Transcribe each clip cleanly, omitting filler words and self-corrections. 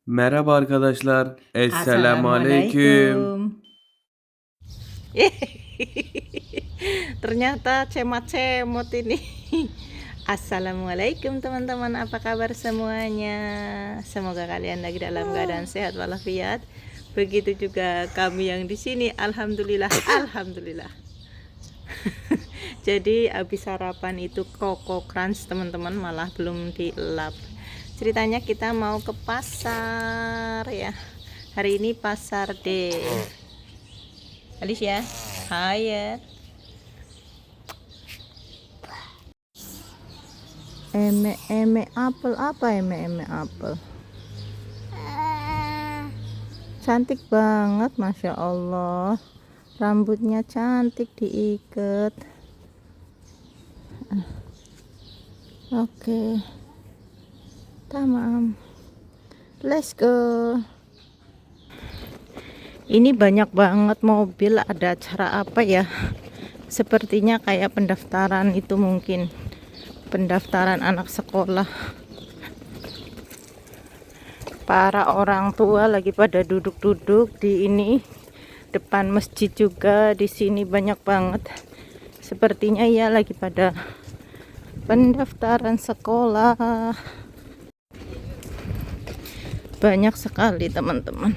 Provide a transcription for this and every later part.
Merhaba arkadaşlar. Esselamu Aleyküm. Assalamualaikum. Ternyata cemot-cemot ini. Assalamualaikum teman-teman, apa kabar semuanya? Semoga kalian lagi dalam keadaan sehat walafiat. Begitu juga kami yang di sini, alhamdulillah, alhamdulillah. Jadi habis sarapan itu Koko Crunch teman-teman, malah belum dilap. Ceritanya kita mau ke pasar ya. Hari ini pasar deh. Alicia, hai ya. Eme apel, apa eme apel? Cantik banget, masya Allah. Rambutnya cantik diikat. Oke, tamam. Let's go. Ini banyak banget mobil, ada acara apa ya? Sepertinya kayak pendaftaran itu mungkin. Pendaftaran anak sekolah. Para orang tua lagi pada duduk-duduk di ini. Depan masjid juga di sini banyak banget. Sepertinya ya lagi pada pendaftaran sekolah. Banyak sekali teman-teman.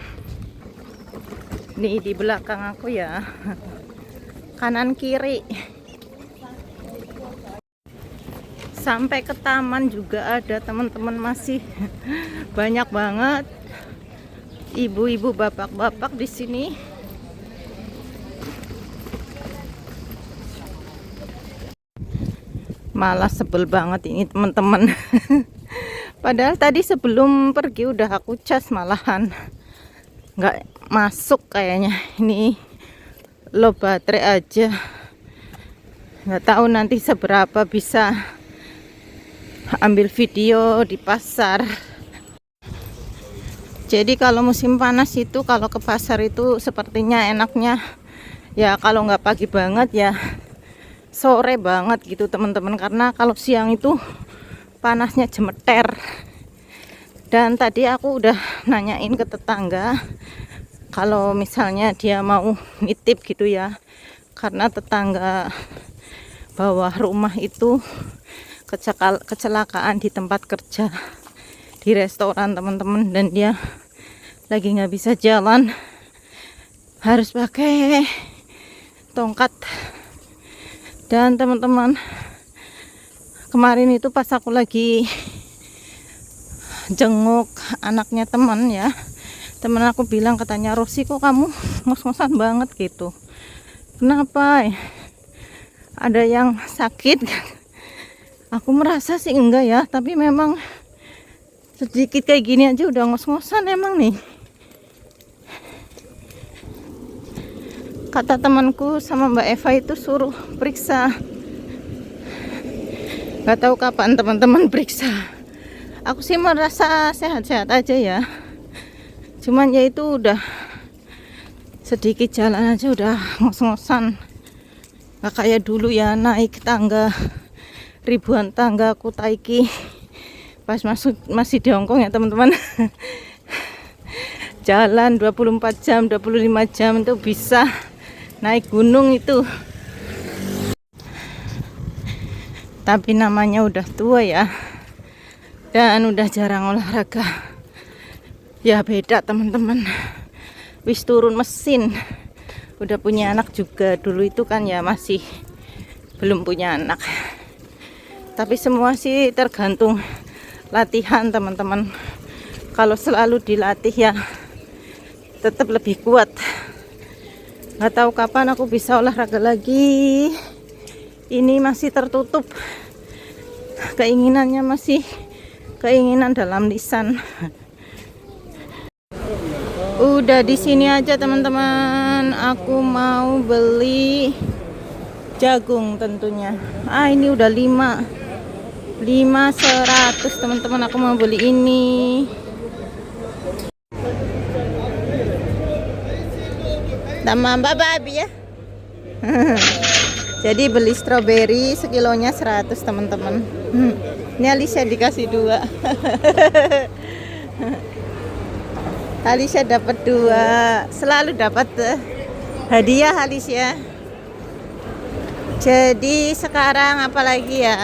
Nih di belakang aku ya, kanan kiri sampai ke taman juga ada teman-teman, masih banyak banget ibu-ibu, bapak-bapak di sini. Malah sebel banget ini teman-teman. Padahal tadi sebelum pergi udah aku cas, malahan nggak masuk kayaknya. Ini low baterai aja, nggak tahu nanti seberapa bisa ambil video di pasar. Jadi kalau musim panas itu kalau ke pasar itu sepertinya enaknya ya kalau nggak pagi banget ya sore banget gitu teman-teman, karena kalau siang itu panasnya jemeter. Dan tadi aku udah nanyain ke tetangga kalau misalnya dia mau nitip gitu ya, karena tetangga bawah rumah itu kecelakaan di tempat kerja di restoran teman-teman, dan dia lagi nggak bisa jalan, harus pakai tongkat. Dan teman-teman, kemarin itu pas aku lagi jenguk anaknya teman ya, teman aku bilang, katanya, Rosi kok kamu ngos-ngosan banget gitu, kenapa, ada yang sakit? Aku merasa sih enggak ya, tapi memang sedikit kayak gini aja udah ngos-ngosan emang nih. Kata temanku sama Mbak Eva itu suruh periksa. Gak tahu kapan teman-teman periksa. Aku sih merasa sehat-sehat aja ya. Cuman ya itu udah sedikit jalan aja udah ngos-ngosan. Gak kayak dulu ya, naik tangga ribuan tangga aku taiki pas masih di Hongkong ya teman-teman. Jalan 24 jam 25 jam itu bisa naik gunung itu. Tapi namanya udah tua ya, dan udah jarang olahraga ya, beda teman-teman. Wis turun mesin, udah punya anak juga. Dulu itu kan ya masih belum punya anak. Tapi semua sih tergantung latihan teman-teman. Kalau selalu dilatih ya tetap lebih kuat. Nggak tahu kapan aku bisa olahraga lagi. Ini masih tertutup. Keinginannya masih keinginan dalam lisan. Udah di sini aja teman-teman. Aku mau beli jagung tentunya. Ini udah 5 100 teman-teman. Aku mau beli ini. Sama Mbak Babi ya. Jadi beli stroberi sekilonya 100 teman-teman. Ini Alicia dikasih 2. Alicia dapat 2. Selalu dapat hadiah Alicia. Jadi sekarang apalagi ya?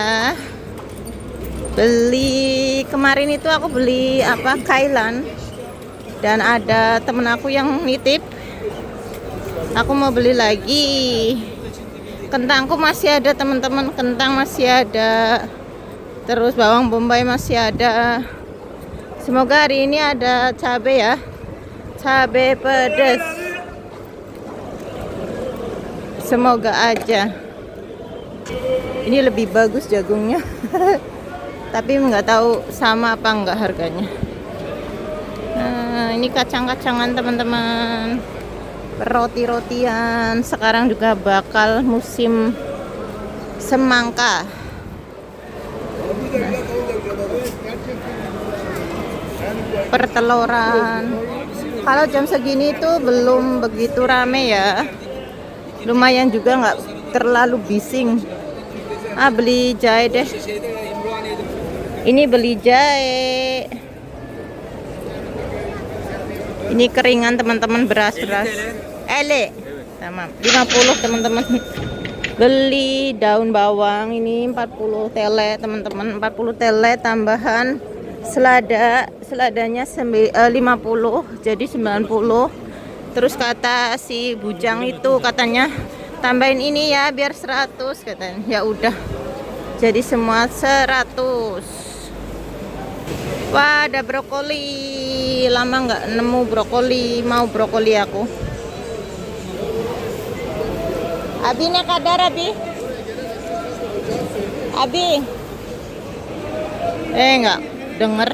Beli kemarin itu aku beli apa kailan, dan ada temen aku yang nitip. Aku mau beli lagi. Kentangku masih ada teman-teman, kentang masih ada. Terus bawang bombay masih ada. Semoga hari ini ada cabai ya. Cabai pedas. Semoga aja. Ini lebih bagus jagungnya. Tapi nggak tahu sama apa enggak harganya. Nah, ini kacang-kacangan teman-teman. Roti-rotian. Sekarang juga bakal musim semangka. Perteloran. Kalau jam segini tuh belum begitu rame ya. Lumayan juga nggak terlalu bising. Beli jahe deh. Ini beli jahe. Ini keringan teman-teman, beras. Ele. Sama 50 teman-teman. Beli daun bawang ini 40 tele teman-teman. 40 tele tambahan selada. Seladanya 50 jadi 90. Terus kata si bujang itu katanya tambahin ini ya biar 100 katanya. Ya udah. Jadi semua 100. Wah, ada brokoli. Lama nggak nemu brokoli. Mau brokoli aku. Abi nak kadar Abi? Abi? Nggak denger.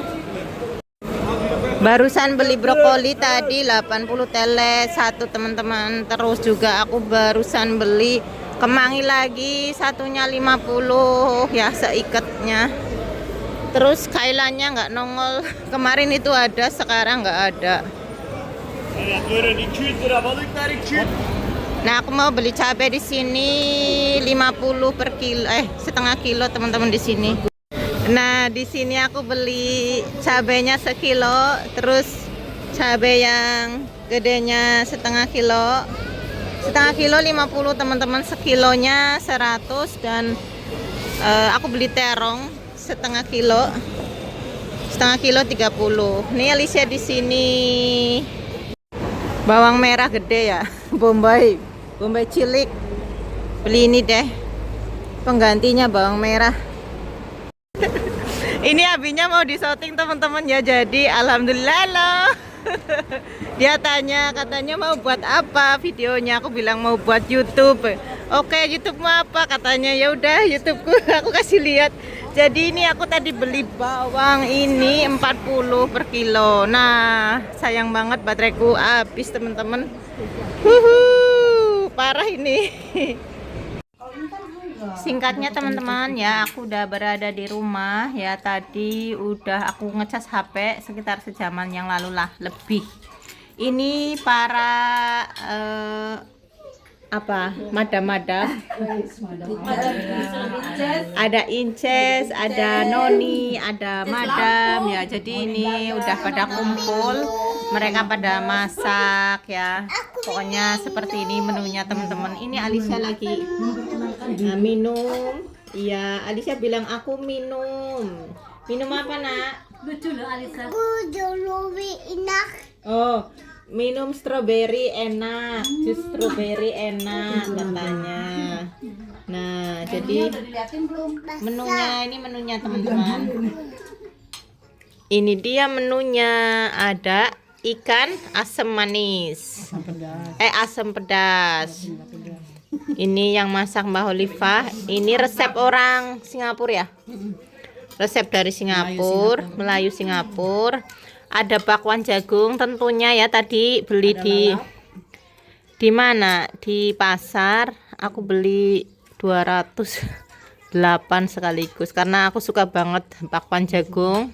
Barusan beli brokoli tadi 80 tele satu teman-teman. Terus juga aku barusan beli kemangi lagi, satunya 50 ya seikatnya. Terus kailannya nggak nongol. Kemarin itu ada, sekarang nggak ada. Nah, aku mau beli cabai di sini 50 per kilo, setengah kilo teman-teman di sini. Nah, di sini aku beli cabainya sekilo, terus cabai yang gedenya setengah kilo. Setengah kilo 50 teman-teman, sekilonya 100, dan aku beli terong setengah kilo 30. Nih Alicia di sini bawang merah gede ya, bombay cilik. Beli ini deh, penggantinya bawang merah. Ini abinya mau disorting teman-teman ya, jadi alhamdulillah loh. Dia tanya, katanya mau buat apa videonya, aku bilang mau buat YouTube. Oke, YouTube mau apa katanya, ya udah YouTubeku aku kasih lihat. Jadi ini aku tadi beli bawang ini 40 per kilo. Nah, sayang banget bateraiku habis teman-teman. Parah ini. Singkatnya teman-teman ya, aku udah berada di rumah ya. Tadi udah aku ngecas HP sekitar sejaman yang lalu lah lebih. Ini para madam-madam. Ada Inces, ada Noni, ada madam ya. Jadi ini udah pada kumpul, mereka pada masak ya. Pokoknya seperti ini menunya teman-teman. Ini Alicia lagi minum. Iya, Alicia bilang aku minum. Minum apa nak? Lucu loh Alisa. Oh, minum stroberi enak, jus stroberi enak katanya. Nah, jadi menunya teman-teman. Ini dia menunya, ada ikan asam manis, asam pedas. Ini yang masak Mbak Olivia. Ini resep orang Singapura ya. Resep dari Singapura, Melayu Singapura. Ada bakwan jagung tentunya ya, tadi beli di mana? Di pasar. Aku beli 208 sekaligus karena aku suka banget bakwan jagung.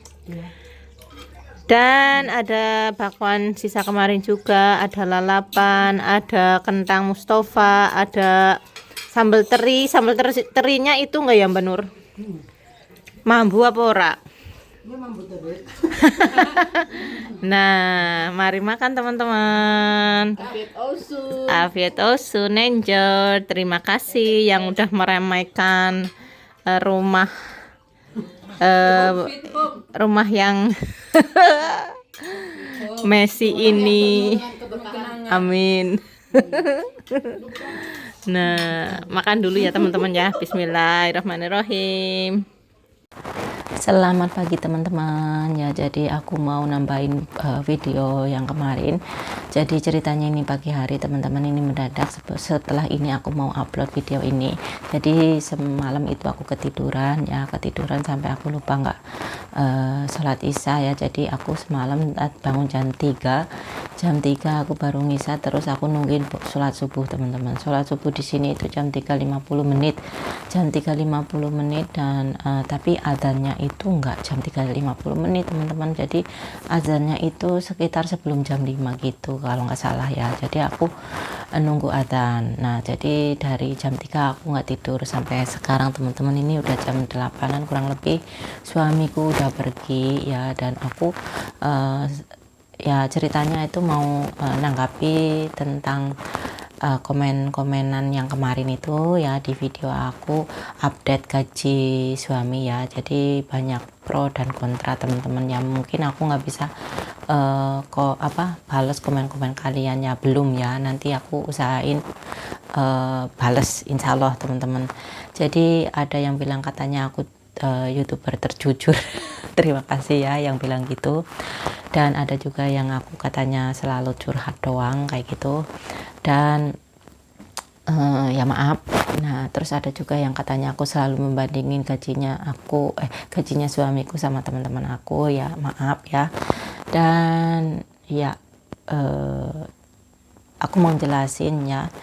Dan ada bakwan sisa kemarin juga, ada lalapan, ada kentang Mustafa, ada sambal teri. Sambal terinya itu enggak ya Mbak Nur? Mambu apa ora? Nah, mari makan teman-teman. Afiat Osu, Nenjor. Terima kasih yang udah meremehkan rumah rumah yang Messi ini. Amin. Nah, makan dulu ya teman-teman ya. Bismillahirrahmanirrahim. Selamat pagi teman-teman ya, jadi aku mau nambahin video yang kemarin. Jadi ceritanya ini pagi hari teman-teman, ini mendadak setelah ini aku mau upload video ini. Jadi semalam itu aku ketiduran sampai aku lupa nggak sholat isya ya. Jadi aku semalam bangun jam 3 aku baru ngisa, terus aku nungguin sholat subuh teman-teman. Sholat subuh di sini itu jam 3.50 menit dan tapi adzannya itu enggak jam 3.50 menit teman-teman. Jadi azannya itu sekitar sebelum jam 5 gitu kalau nggak salah ya. Jadi aku nunggu adzan. Nah, jadi dari jam 3 aku nggak tidur sampai sekarang teman-teman. Ini udah jam 8-an kurang lebih, suamiku udah pergi ya, dan aku ya ceritanya itu mau nanggapi tentang komen-komenan yang kemarin itu ya di video aku update gaji suami ya. Jadi banyak pro dan kontra teman-teman ya. Mungkin aku nggak bisa balas komen-komen kalian ya, belum ya. Nanti aku usahain bales insya Allah teman-teman. Jadi ada yang bilang katanya aku YouTuber terjujur. Terima kasih ya yang bilang gitu. Dan ada juga yang aku katanya selalu curhat doang kayak gitu, dan ya maaf. Nah, terus ada juga yang katanya aku selalu membandingin gajinya suamiku sama teman-teman aku, ya maaf ya. Dan ya aku mau jelasin ya,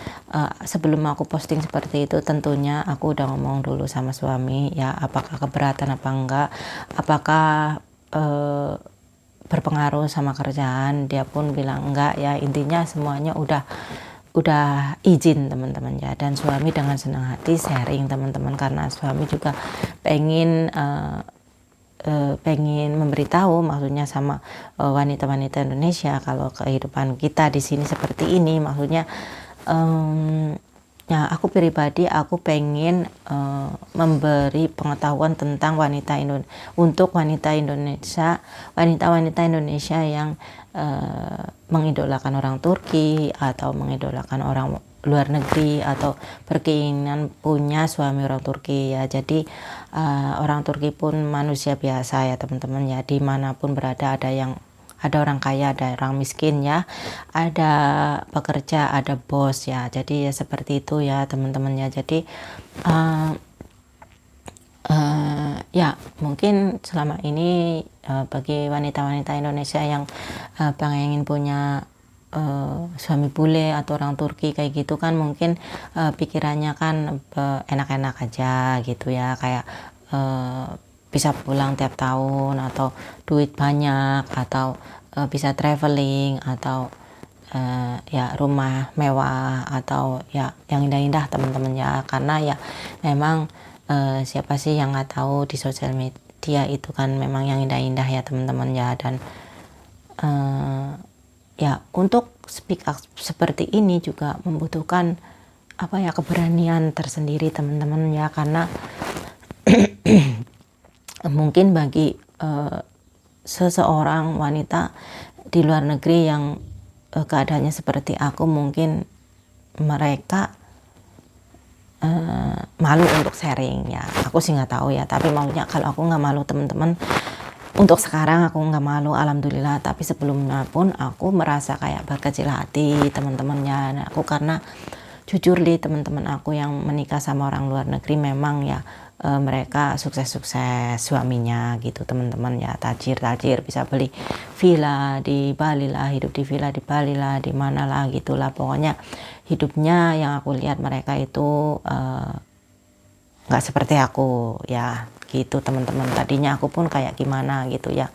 sebelum aku posting seperti itu tentunya aku udah ngomong dulu sama suami ya, apakah keberatan apa enggak, apakah berpengaruh sama kerjaan. Dia pun bilang enggak ya. Intinya semuanya udah izin teman-teman ya. Dan suami dengan senang hati sharing teman-teman, karena suami juga pengen memberitahu maksudnya sama wanita-wanita Indonesia kalau kehidupan kita di sini seperti ini. Maksudnya ya aku pribadi aku pengen memberi pengetahuan tentang untuk wanita wanita Indonesia yang mengidolakan orang Turki atau mengidolakan orang luar negeri atau berkeinginan punya suami orang Turki ya. Jadi orang Turki pun manusia biasa ya teman-teman ya, dimanapun berada ada orang kaya, ada orang miskin ya, ada pekerja, ada bos ya. Jadi ya seperti itu ya teman-teman ya. Jadi ya mungkin selama ini bagi wanita-wanita Indonesia yang pengen punya suami bule atau orang Turki kayak gitu kan, mungkin pikirannya kan enak-enak aja gitu ya, kayak bisa pulang tiap tahun, atau duit banyak, atau bisa traveling, atau ya rumah mewah, atau ya yang indah-indah teman-teman ya. Karena ya memang siapa sih yang nggak tahu di sosial media itu kan memang yang indah-indah ya teman-teman ya. Dan ya untuk speak up seperti ini juga membutuhkan keberanian tersendiri teman-teman ya. Karena mungkin bagi seseorang wanita di luar negeri yang keadaannya seperti aku, mungkin mereka malu untuk sharing ya. Aku sih nggak tahu ya, tapi maunya kalau aku nggak malu teman-teman. Untuk sekarang aku nggak malu, alhamdulillah. Tapi sebelumnya pun aku merasa kayak berkecil hati teman-temannya. Nah, aku karena jujur nih teman-teman aku yang menikah sama orang luar negeri, memang ya mereka sukses-sukses suaminya gitu teman-teman ya, tajir bisa beli villa di Bali lah, hidup di villa di Bali lah, di mana lah gitulah. Pokoknya hidupnya yang aku lihat mereka itu nggak seperti aku ya gitu teman-teman. Tadinya aku pun kayak gimana gitu ya,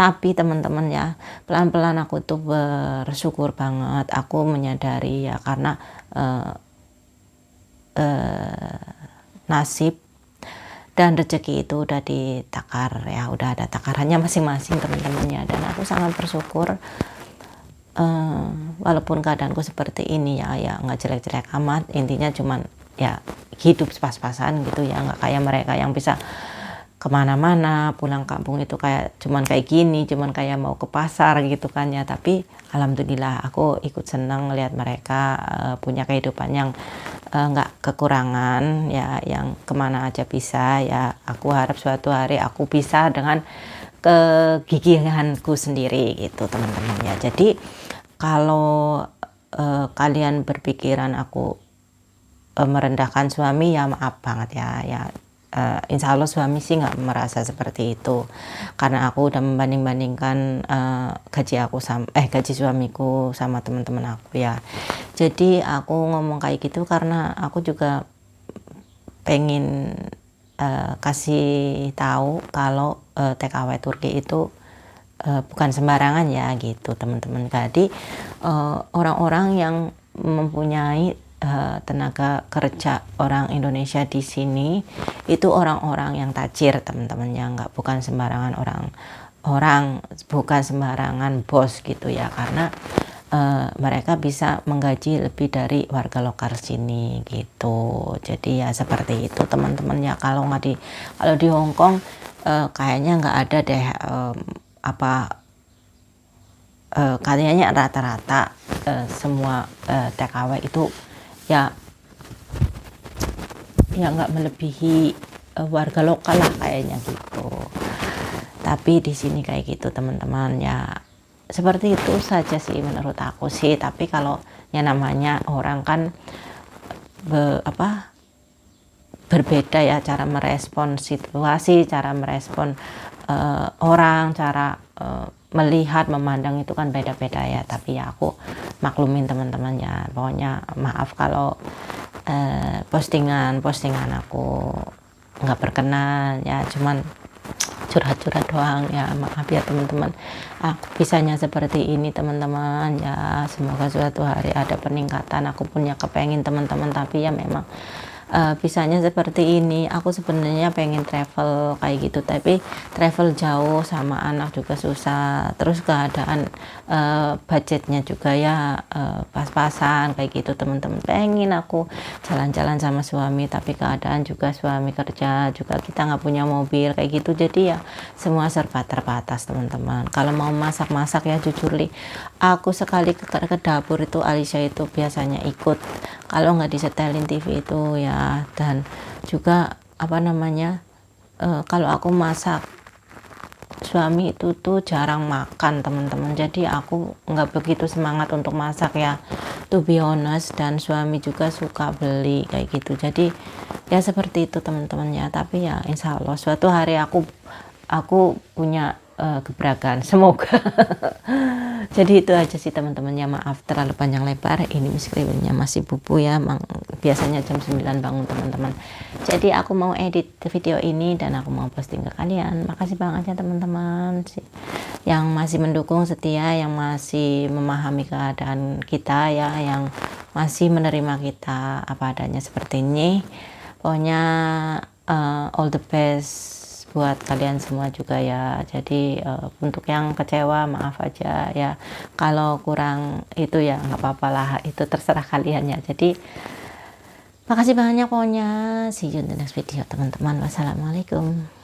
tapi teman-teman ya pelan-pelan aku tuh bersyukur banget. Aku menyadari ya, karena nasib dan rezeki itu udah ditakar ya, udah ada takarannya masing-masing teman-temannya. Dan aku sangat bersyukur walaupun keadaanku seperti ini ya nggak jelek-jelek amat, intinya cuman ya hidup pas-pasan gitu ya, nggak kayak mereka yang bisa kemana-mana, pulang kampung itu cuman kayak gini, cuman kayak mau ke pasar gitu kan ya. Tapi alhamdulillah aku ikut senang ngelihat mereka punya kehidupan yang nggak kekurangan ya, yang kemana aja bisa ya. Aku harap suatu hari aku bisa dengan kegigihanku sendiri gitu teman-teman ya. Jadi kalau kalian berpikiran aku merendahkan suami, ya maaf banget ya. Insya Allah suami sih nggak merasa seperti itu, karena aku udah membanding-bandingkan gaji suamiku sama teman-teman aku ya. Jadi aku ngomong kayak gitu karena aku juga pengen kasih tahu kalau TKW Turki itu bukan sembarangan ya gitu teman-teman. Jadi orang-orang yang mempunyai tenaga kerja orang Indonesia di sini itu orang-orang yang tajir teman-teman, yang bukan sembarangan bukan sembarangan bos gitu ya, karena mereka bisa menggaji lebih dari warga lokal sini gitu. Jadi ya seperti itu teman-teman ya. Kalau di Hong Kong kayaknya nggak ada deh kayaknya rata-rata semua TKW itu ya nggak melebihi warga lokal lah kayaknya gitu. Tapi di sini kayak gitu teman-teman ya, seperti itu saja sih menurut aku sih. Tapi kalau yang namanya orang kan berbeda ya cara merespon situasi, cara merespon orang, cara melihat, memandang itu kan beda-beda ya. Tapi ya aku maklumin teman-teman ya, pokoknya maaf kalau postingan aku nggak berkenan ya, cuman curhat-curhat doang ya, maaf ya teman-teman. Aku bisanya seperti ini teman-teman ya, semoga suatu hari ada peningkatan. Aku punya kepengen teman-teman, tapi ya memang bisanya seperti ini. Aku sebenarnya pengen travel kayak gitu, tapi travel jauh sama anak juga susah, terus keadaan budgetnya juga ya pas-pasan kayak gitu teman-teman. Pengen aku jalan-jalan sama suami, tapi keadaan juga suami kerja juga, kita nggak punya mobil kayak gitu. Jadi ya semua serba terbatas teman-teman. Kalau mau masak-masak ya jujur aku sekali ke dapur itu Alicia itu biasanya ikut, kalau nggak disetelin TV itu ya. Dan juga kalau aku masak, suami itu tuh jarang makan teman-teman, jadi aku nggak begitu semangat untuk masak ya, to be honest. Dan suami juga suka beli kayak gitu. Jadi ya seperti itu teman-teman ya. Tapi ya insya Allah suatu hari aku punya gebrakan, semoga. Jadi itu aja sih teman-teman ya, maaf terlalu panjang lebar. Ini skripnya masih bubu ya, biasanya jam 9 bangun teman-teman. Jadi aku mau edit video ini dan aku mau posting ke kalian. Makasih banget ya teman-teman yang masih mendukung setia, yang masih memahami keadaan kita ya, yang masih menerima kita apa adanya seperti ini. Pokoknya all the best buat kalian semua juga ya. Jadi untuk yang kecewa maaf aja ya, kalau kurang itu ya nggak apa-apa lah, itu terserah kalian ya. Jadi makasih banyak pokoknya, see you in the next video teman-teman. Wassalamualaikum.